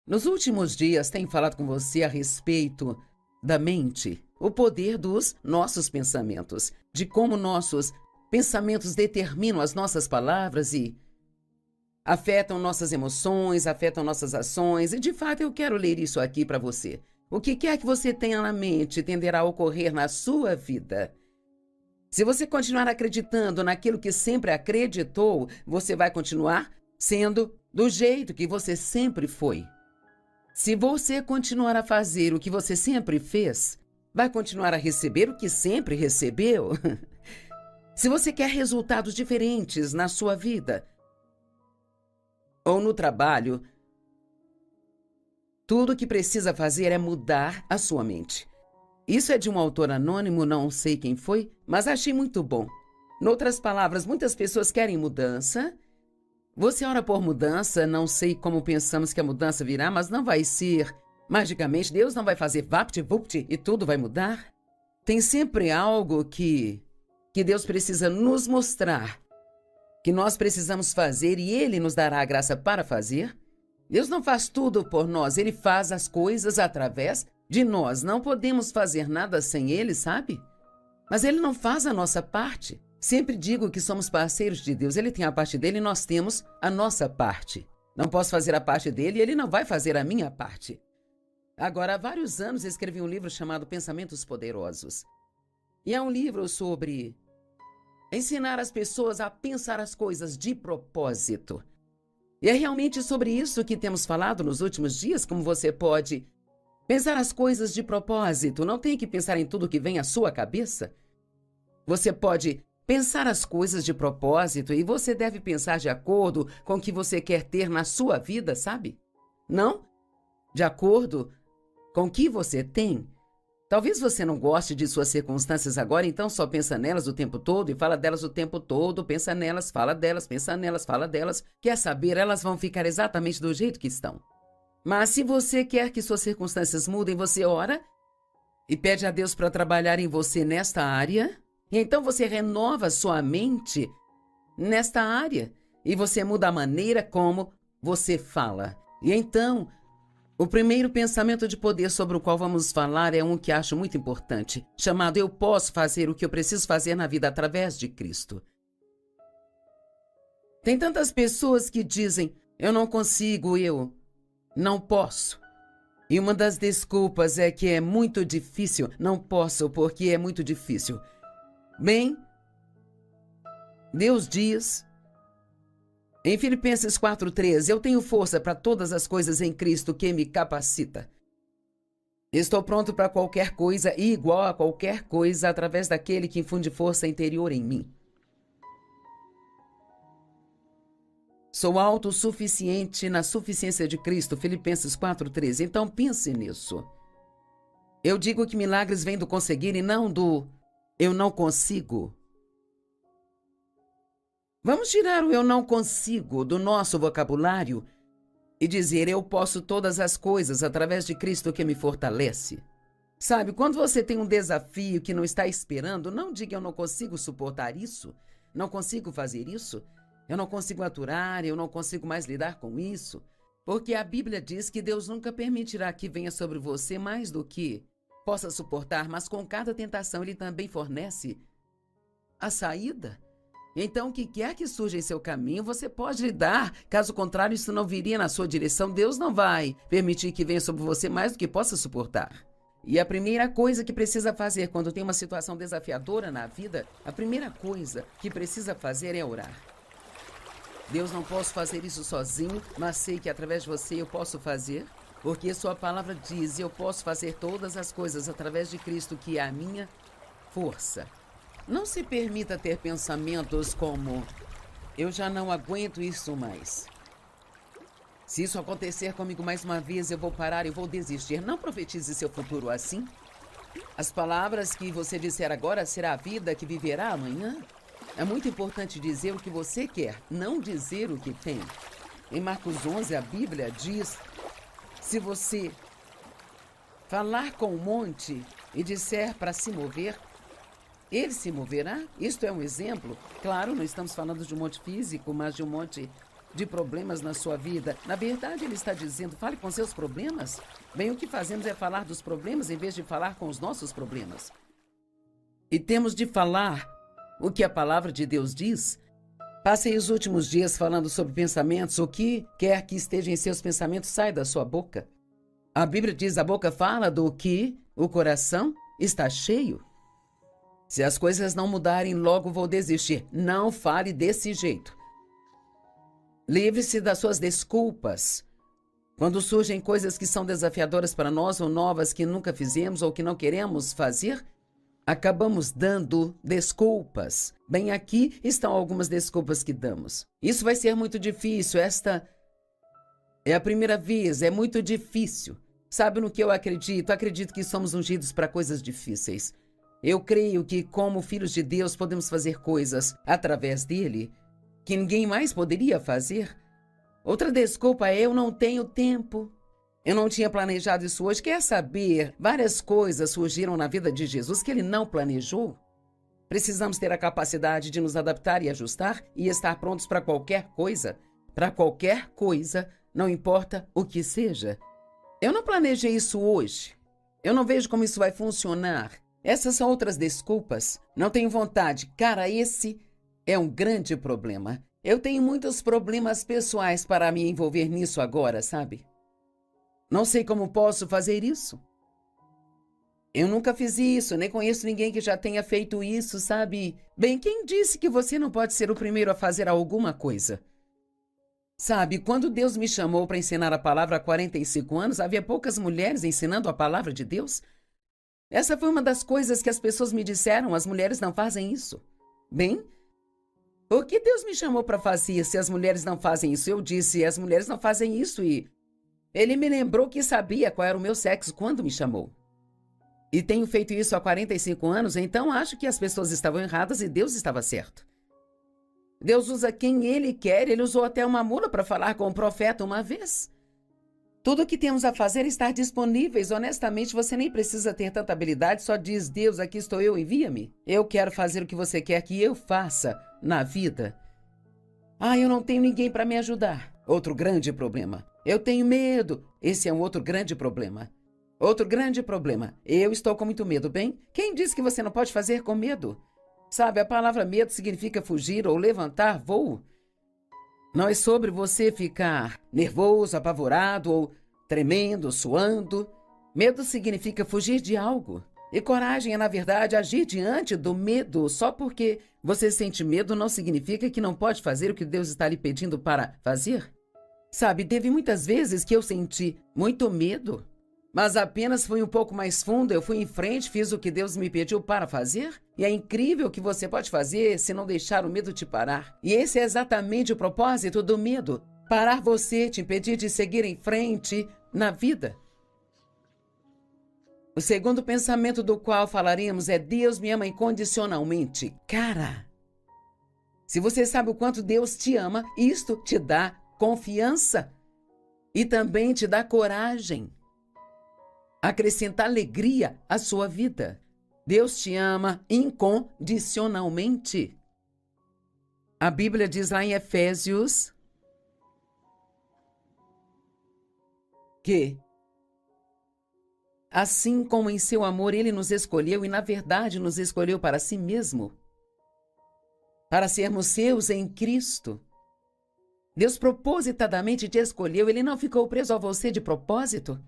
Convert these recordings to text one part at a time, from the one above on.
Nos últimos dias, tenho falado com você a respeito da mente, o poder dos nossos pensamentos, de como nossos pensamentos determinam as nossas palavras e afetam nossas emoções, afetam nossas ações. E de fato eu quero ler isso aqui para você. O que quer que você tenha na mente tenderá a ocorrer na sua vida. Se você continuar acreditando naquilo que sempre acreditou, você vai continuar sendo do jeito que você sempre foi. Se você continuar a fazer o que você sempre fez, vai continuar a receber o que sempre recebeu. Se você quer resultados diferentes na sua vida ou no trabalho, tudo o que precisa fazer é mudar a sua mente. Isso é de um autor anônimo, não sei quem foi, mas achei muito bom. Noutras palavras, muitas pessoas querem mudança. Você ora por mudança, não sei como pensamos que a mudança virá, mas não vai ser magicamente. Deus não vai fazer vapt-vupt e tudo vai mudar. Tem sempre algo que Deus precisa nos mostrar, que nós precisamos fazer e Ele nos dará a graça para fazer. Deus não faz tudo por nós, Ele faz as coisas através de nós. Não podemos fazer nada sem Ele, sabe? Mas Ele não faz a nossa parte. Sempre digo que somos parceiros de Deus. Ele tem a parte dele e nós temos a nossa parte. Não posso fazer a parte dele e ele não vai fazer a minha parte. Agora, há vários anos escrevi um livro chamado Pensamentos Poderosos. E é um livro sobre ensinar as pessoas a pensar as coisas de propósito. E é realmente sobre isso que temos falado nos últimos dias, como você pode pensar as coisas de propósito. Não tem que pensar em tudo que vem à sua cabeça. Você pode pensar as coisas de propósito e você deve pensar de acordo com o que você quer ter na sua vida, sabe? Não de acordo com o que você tem. Talvez você não goste de suas circunstâncias agora, então só pensa nelas o tempo todo e fala delas o tempo todo, pensa nelas, fala delas, pensa nelas, fala delas. Quer saber, elas vão ficar exatamente do jeito que estão. Mas se você quer que suas circunstâncias mudem, você ora e pede a Deus para trabalhar em você nesta área. E então você renova sua mente nesta área e você muda a maneira como você fala. E então, o primeiro pensamento de poder sobre o qual vamos falar é um que acho muito importante, chamado Eu posso fazer o que eu preciso fazer na vida através de Cristo. Tem tantas pessoas que dizem, eu não consigo, eu não posso. E uma das desculpas é que é muito difícil, não posso porque é muito difícil. Bem, Deus diz em Filipenses 4:13, eu tenho força para todas as coisas em Cristo que me capacita. Estou pronto para qualquer coisa e igual a qualquer coisa através daquele que infunde força interior em mim. Sou autossuficiente na suficiência de Cristo, Filipenses 4:13. Então pense nisso. Eu digo que milagres vêm do conseguir e não do eu não consigo. Vamos tirar o eu não consigo do nosso vocabulário e dizer eu posso todas as coisas através de Cristo que me fortalece. Sabe, quando você tem um desafio que não está esperando, não diga eu não consigo suportar isso, não consigo fazer isso, eu não consigo aturar, eu não consigo mais lidar com isso, porque a Bíblia diz que Deus nunca permitirá que venha sobre você mais do que possa suportar, mas com cada tentação Ele também fornece a saída. Então, o que quer que surja em seu caminho, você pode lidar. Caso contrário, isso não viria na sua direção. Deus não vai permitir que venha sobre você mais do que possa suportar. E a primeira coisa que precisa fazer quando tem uma situação desafiadora na vida, a primeira coisa que precisa fazer é orar. Deus, não posso fazer isso sozinho, mas sei que através de você eu posso fazer. Porque sua palavra diz, eu posso fazer todas as coisas através de Cristo, que é a minha força. Não se permita ter pensamentos como, eu já não aguento isso mais. Se isso acontecer comigo mais uma vez, eu vou parar, eu vou desistir. Não profetize seu futuro assim. As palavras que você disser agora será a vida que viverá amanhã. É muito importante dizer o que você quer, não dizer o que tem. Em Marcos 11, a Bíblia diz, se você falar com o monte e disser para se mover, ele se moverá. Isto é um exemplo. Claro, não estamos falando de um monte físico, mas de um monte de problemas na sua vida. Na verdade, ele está dizendo, fale com seus problemas. Bem, o que fazemos é falar dos problemas em vez de falar com os nossos problemas. E temos de falar o que a palavra de Deus diz. Passei os últimos dias falando sobre pensamentos. O que quer que esteja em seus pensamentos sai da sua boca. A Bíblia diz, a boca fala do que o coração está cheio. Se as coisas não mudarem, logo vou desistir. Não fale desse jeito. Livre-se das suas desculpas. Quando surgem coisas que são desafiadoras para nós ou novas que nunca fizemos ou que não queremos fazer, acabamos dando desculpas. Bem, aqui estão algumas desculpas que damos. Isso vai ser muito difícil. Esta é a primeira vez. É muito difícil. Sabe no que eu acredito? Acredito que somos ungidos para coisas difíceis. Eu creio que, como filhos de Deus, podemos fazer coisas através dele que ninguém mais poderia fazer. Outra desculpa é eu não tenho tempo. Eu não tinha planejado isso hoje. Quer saber? Várias coisas surgiram na vida de Jesus que ele não planejou. Precisamos ter a capacidade de nos adaptar e ajustar e estar prontos para qualquer coisa. Para qualquer coisa, não importa o que seja. Eu não planejei isso hoje. Eu não vejo como isso vai funcionar. Essas são outras desculpas. Não tenho vontade. Cara, esse é um grande problema. Eu tenho muitos problemas pessoais para me envolver nisso agora, sabe? Não sei como posso fazer isso. Eu nunca fiz isso, nem conheço ninguém que já tenha feito isso, sabe? Bem, quem disse que você não pode ser o primeiro a fazer alguma coisa? Sabe, quando Deus me chamou para ensinar a palavra há 45 anos, havia poucas mulheres ensinando a palavra de Deus. Essa foi uma das coisas que as pessoas me disseram, as mulheres não fazem isso. Bem, o que Deus me chamou para fazer se as mulheres não fazem isso? Eu disse, as mulheres não fazem isso e ele me lembrou que sabia qual era o meu sexo quando me chamou. E tenho feito isso há 45 anos, então acho que as pessoas estavam erradas e Deus estava certo. Deus usa quem ele quer, ele usou até uma mula para falar com o profeta uma vez. Tudo o que temos a fazer é estar disponíveis. Honestamente, você nem precisa ter tanta habilidade, só diz, Deus, aqui estou eu, envia-me. Eu quero fazer o que você quer que eu faça na vida. Eu não tenho ninguém para me ajudar. Outro grande problema. Eu tenho medo. Esse é um outro grande problema. Outro grande problema. Eu estou com muito medo, bem? Quem disse que você não pode fazer com medo? Sabe, a palavra medo significa fugir ou levantar voo. Não é sobre você ficar nervoso, apavorado ou tremendo, suando. Medo significa fugir de algo. E coragem é, na verdade, agir diante do medo. Só porque você sente medo não significa que não pode fazer o que Deus está lhe pedindo para fazer. Sabe, teve muitas vezes que eu senti muito medo, mas apenas fui um pouco mais fundo, eu fui em frente, fiz o que Deus me pediu para fazer. E é incrível o que você pode fazer se não deixar o medo te parar. E esse é exatamente o propósito do medo. Parar você, te impedir de seguir em frente na vida. O segundo pensamento do qual falaremos é Deus me ama incondicionalmente. Cara, se você sabe o quanto Deus te ama, isto te dá confiança e também te dá coragem. Acrescenta alegria à sua vida. Deus te ama incondicionalmente. A Bíblia diz lá em Efésios que assim como em seu amor ele nos escolheu e na verdade nos escolheu para si mesmo, para sermos seus em Cristo. Deus propositadamente te escolheu, ele não ficou preso a você de propósito.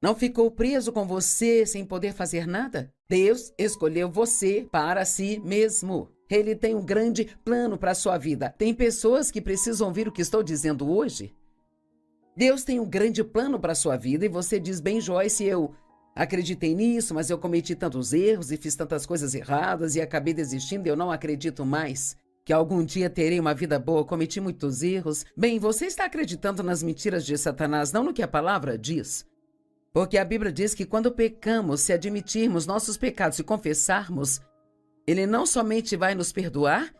Não ficou preso com você sem poder fazer nada? Deus escolheu você para si mesmo. Ele tem um grande plano para a sua vida. Tem pessoas que precisam ouvir o que estou dizendo hoje. Deus tem um grande plano para a sua vida e você diz, bem, Joyce, eu acreditei nisso, mas eu cometi tantos erros e fiz tantas coisas erradas e acabei desistindo e eu não acredito mais que algum dia terei uma vida boa, cometi muitos erros. Bem, você está acreditando nas mentiras de Satanás, não no que a palavra diz. Porque a Bíblia diz que quando pecamos, se admitirmos nossos pecados e confessarmos, ele não somente vai nos perdoar,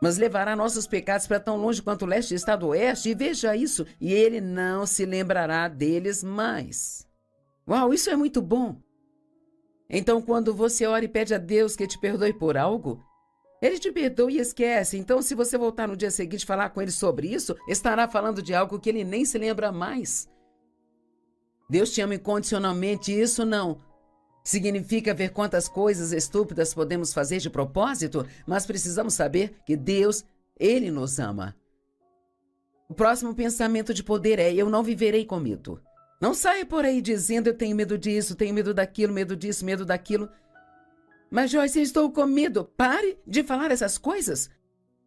mas levará nossos pecados para tão longe quanto o leste está do oeste, e veja isso, e ele não se lembrará deles mais. Uau, isso é muito bom. Então, quando você ora e pede a Deus que te perdoe por algo, Ele te perdoa e esquece. Então, se você voltar no dia seguinte e falar com ele sobre isso, estará falando de algo que ele nem se lembra mais. Deus te ama incondicionalmente, e isso não significa ver quantas coisas estúpidas podemos fazer de propósito, mas precisamos saber que Deus, Ele nos ama. O próximo pensamento de poder é: eu não viverei com medo. Não saia por aí dizendo: eu tenho medo disso, tenho medo daquilo, medo disso, medo daquilo. Mas Joyce, eu estou com medo. Pare de falar essas coisas.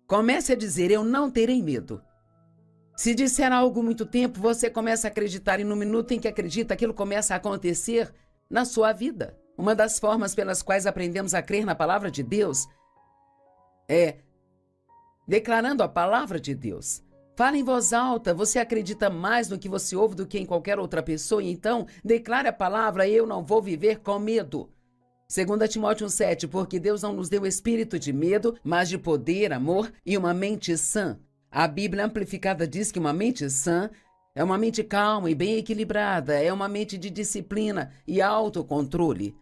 Comece a dizer: eu não terei medo. Se disser algo muito tempo, você começa a acreditar, e no minuto em que acredita, aquilo começa a acontecer na sua vida. Uma das formas pelas quais aprendemos a crer na palavra de Deus é declarando a palavra de Deus. Fala em voz alta, você acredita mais no que você ouve do que em qualquer outra pessoa, e então declare a palavra: eu não vou viver com medo. 2 Timóteo 1,7, porque Deus não nos deu espírito de medo, mas de poder, amor e uma mente sã. A Bíblia Amplificada diz que uma mente sã é uma mente calma e bem equilibrada, é uma mente de disciplina e autocontrole.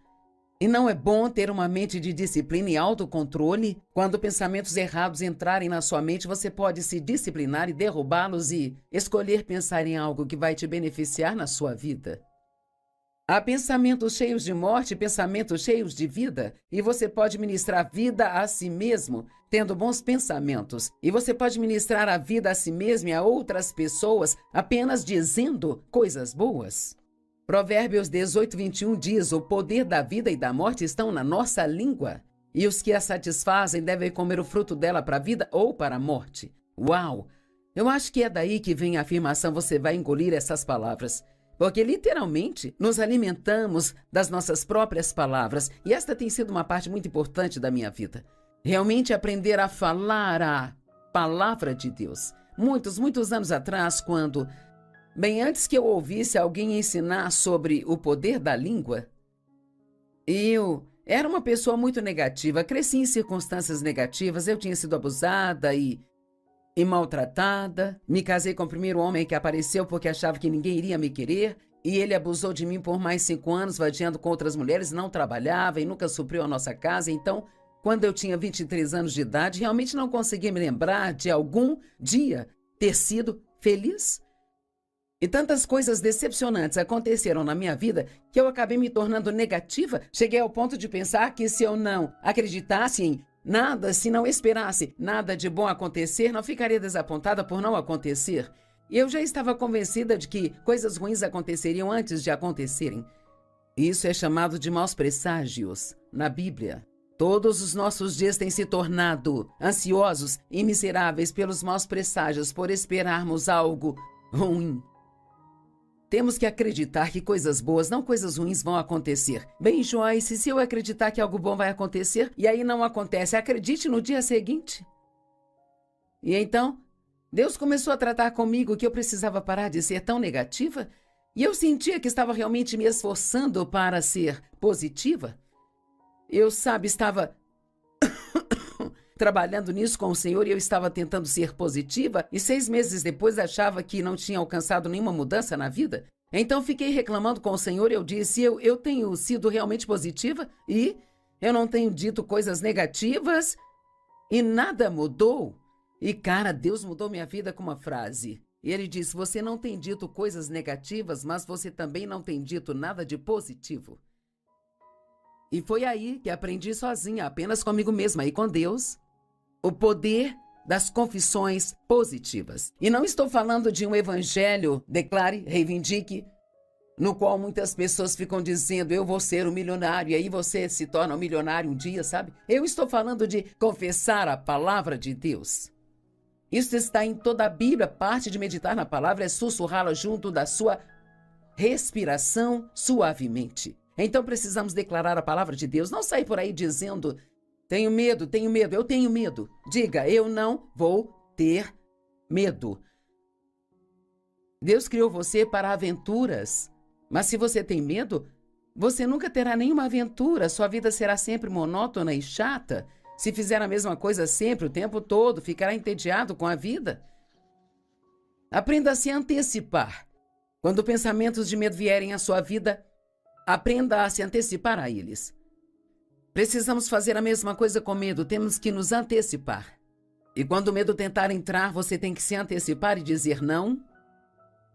E não é bom ter uma mente de disciplina e autocontrole? Quando pensamentos errados entrarem na sua mente, você pode se disciplinar e derrubá-los e escolher pensar em algo que vai te beneficiar na sua vida. Há pensamentos cheios de morte e pensamentos cheios de vida, e você pode ministrar vida a si mesmo, tendo bons pensamentos. E você pode ministrar a vida a si mesmo e a outras pessoas apenas dizendo coisas boas. Provérbios 18:21 diz: o poder da vida e da morte estão na nossa língua, e os que a satisfazem devem comer o fruto dela para a vida ou para a morte. Uau! Eu acho que é daí que vem a afirmação: você vai engolir essas palavras. Porque literalmente nos alimentamos das nossas próprias palavras, e esta tem sido uma parte muito importante da minha vida. Realmente aprender a falar a palavra de Deus. Muitos anos atrás, quando, bem antes que eu ouvisse alguém ensinar sobre o poder da língua, eu era uma pessoa muito negativa, cresci em circunstâncias negativas, eu tinha sido abusada e maltratada. Me casei com o primeiro homem que apareceu porque achava que ninguém iria me querer, e ele abusou de mim por mais 5 anos, vadiando com outras mulheres, não trabalhava e nunca supriu a nossa casa. Então, quando eu tinha 23 anos de idade, realmente não conseguia me lembrar de algum dia ter sido feliz. E tantas coisas decepcionantes aconteceram na minha vida que eu acabei me tornando negativa. Cheguei ao ponto de pensar que se eu não acreditasse em nada, se não esperasse nada de bom acontecer, não ficaria desapontada por não acontecer. E eu já estava convencida de que coisas ruins aconteceriam antes de acontecerem. Isso é chamado de maus presságios na Bíblia. Todos os nossos dias têm se tornado ansiosos e miseráveis pelos maus presságios, por esperarmos algo ruim. Temos que acreditar que coisas boas, não coisas ruins, vão acontecer. Bem, Joyce, se eu acreditar que algo bom vai acontecer e aí não acontece, acredite no dia seguinte. E então, Deus começou a tratar comigo que eu precisava parar de ser tão negativa, e eu sentia que estava realmente me esforçando para ser positiva. Eu, estava trabalhando nisso com o Senhor, e eu estava tentando ser positiva, e 6 meses depois achava que não tinha alcançado nenhuma mudança na vida. Então fiquei reclamando com o Senhor, e eu disse: eu tenho sido realmente positiva e eu não tenho dito coisas negativas e nada mudou. E cara, Deus mudou minha vida com uma frase. E ele disse: você não tem dito coisas negativas, mas você também não tem dito nada de positivo. E foi aí que aprendi sozinha, apenas comigo mesma e com Deus, o poder das confissões positivas. E não estou falando de um evangelho, declare, reivindique, no qual muitas pessoas ficam dizendo: eu vou ser um milionário, e aí você se torna um milionário um dia, sabe? Eu estou falando de confessar a palavra de Deus. Isso está em toda a Bíblia. Parte de meditar na palavra é sussurrá-la junto da sua respiração suavemente. Então precisamos declarar a palavra de Deus. Não sair por aí dizendo: tenho medo, eu tenho medo. Diga: eu não vou ter medo. Deus criou você para aventuras. Mas se você tem medo, você nunca terá nenhuma aventura. Sua vida será sempre monótona e chata. Se fizer a mesma coisa sempre, o tempo todo, ficará entediado com a vida. Aprenda a se antecipar. Quando pensamentos de medo vierem à sua vida, aprenda a se antecipar a eles. Precisamos fazer a mesma coisa com medo, temos que nos antecipar. E quando o medo tentar entrar, você tem que se antecipar e dizer: não,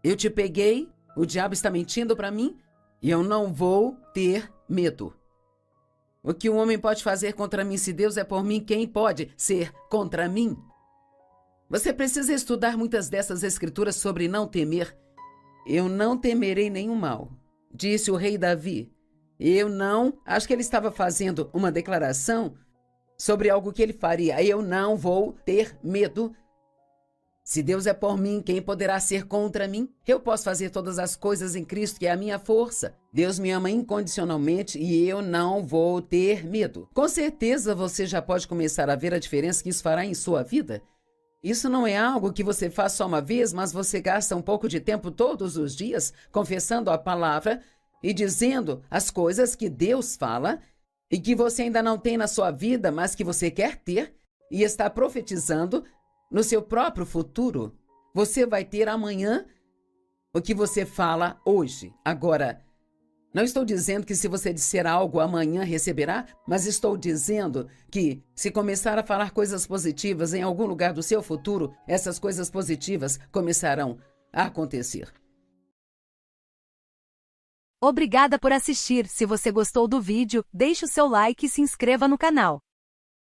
eu te peguei, o diabo está mentindo para mim e eu não vou ter medo. O que um homem pode fazer contra mim, se Deus é por mim, quem pode ser contra mim? Você precisa estudar muitas dessas escrituras sobre não temer. Eu não temerei nenhum mal, disse o rei Davi. Eu não, acho que ele estava fazendo uma declaração sobre algo que ele faria. Eu não vou ter medo. Se Deus é por mim, quem poderá ser contra mim? Eu posso fazer todas as coisas em Cristo, que é a minha força. Deus me ama incondicionalmente e eu não vou ter medo. Com certeza você já pode começar a ver a diferença que isso fará em sua vida. Isso não é algo que você faz só uma vez, mas você gasta um pouco de tempo todos os dias confessando a palavra e dizendo as coisas que Deus fala e que você ainda não tem na sua vida, mas que você quer ter, e está profetizando no seu próprio futuro. Você vai ter amanhã o que você fala hoje. Agora, não estou dizendo que se você disser algo amanhã receberá, mas estou dizendo que se começar a falar coisas positivas em algum lugar do seu futuro, essas coisas positivas começarão a acontecer. Obrigada por assistir. Se você gostou do vídeo, deixe o seu like e se inscreva no canal.